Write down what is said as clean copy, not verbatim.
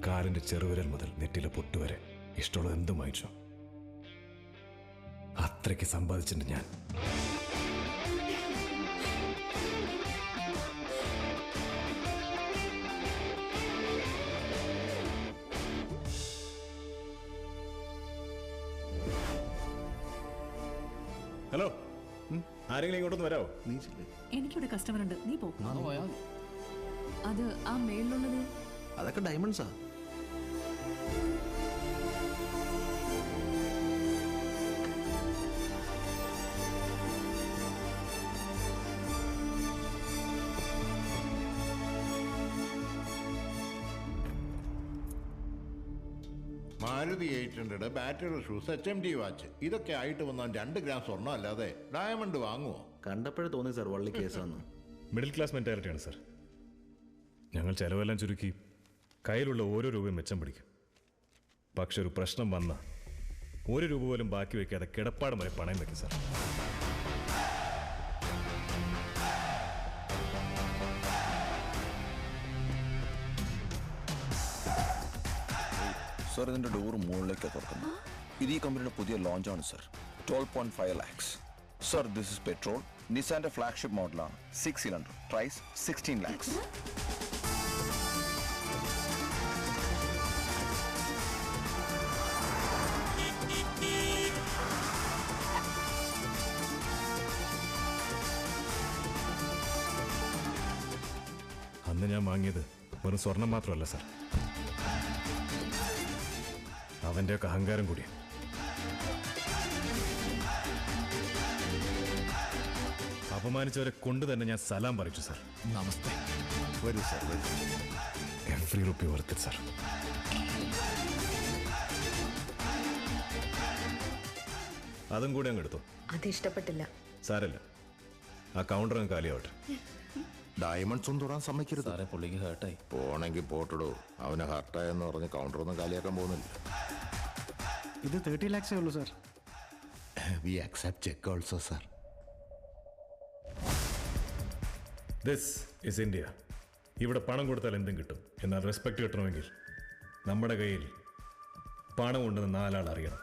കാലിന്റെ ചെറുവിരൽ മുതൽ നെറ്റിലെ പൊട്ടുവരെ ഇഷ്ടമുള്ളത് എന്തും വാങ്ങിച്ചു. അത്രയ്ക്ക് സമ്പാദിച്ചിട്ടുണ്ട് ഞാൻ. ഹലോ, ആരെങ്കിലും ഇങ്ങോട്ടൊന്ന് വരാമോ? എനിക്കിവിടെ കസ്റ്റമർ ഉണ്ട്, നീ പോ. അത് ആ മേളിലുള്ളത് അതൊക്കെ ഡയമണ്ട്സാ. Maruti 800 battery shoes HMD watch ഇതൊക്കെ ആയിട്ട് വന്നാൽ 2 ഗ്രാം സ്വർണ്ണം അല്ലാതെ ഡയമണ്ട് വാങ്ങുമോ? കണ്ടപ്പോഴേ തോന്നി സാർ വള്ളി കേസാന്ന്. മിഡിൽ ക്ലാസ് മെന്റാലിറ്റിയാണ് സാർ. ഞങ്ങൾ ചെലവെല്ലാം ചുരുക്കി കയ്യിലുള്ള ഓരോ രൂപയും മെച്ചം പിടിക്കും. പക്ഷെ ഒരു പ്രശ്നം വന്ന 1 രൂപ പോലും ബാക്കി വയ്ക്കാതെ കിടപ്പാടം വരെ പണയം വയ്ക്കും സാർ. സാർ ഇതിൻ്റെ ഡോറ് മുകളിലേക്ക് തുറക്കുന്നു. ഇത് ഈ കമ്പനിയുടെ പുതിയ ലോഞ്ചാണ് sir. 12.5 lakhs. Sir this is petrol. നിസാന്റെ ഫ്ലാഗ്ഷിപ്പ് മോഡലാണ്. 6 cylinder. Price 16 lakhs. അന്ന് ഞാൻ വാങ്ങിയത് വെറും സ്വർണം മാത്രമല്ല സാർ, അവൻ്റെയൊക്കെ അഹങ്കാരം കൂടിയാണ്. അപമാനിച്ചവരെ കൊണ്ട് തന്നെ ഞാൻ സലാം പറയിച്ചു സാർ. നമസ്തേ. വരൂ സാർ, വരൂ. Every rupee worth sir. അതും കൂടെ അങ്ങ് എടുത്തോ. അത് ഇഷ്ടപ്പെട്ടില്ല. സാരല്ല, ആ കൗണ്ടർ അങ്ങ് കാലിയാവട്ടെ. ഡയമണ്ട്സ് ഒന്നും തൊടാൻ സമ്മതിക്കരുത്. സാറേ പുള്ളിക്ക് ഹേർട്ടായി. പോണെങ്കിൽ പോട്ടിടൂ. അവന് ഹർട്ടായെന്ന് പറഞ്ഞ് കൗണ്ടറൊന്നും കാലിയാക്കാൻ പോകുന്നില്ല. ഇത് 30 lakhs ഉള്ളൂ sir. V accept check also sir. This is India. ഇവിടെ പണം കൊടുത്താൽ എന്തും കിട്ടും. എന്നാൽ റെസ്പെക്ട് കിട്ടണമെങ്കിൽ നമ്മുടെ കയ്യിൽ പണം ഉണ്ടെന്ന് 4 ആൾ അറിയണം.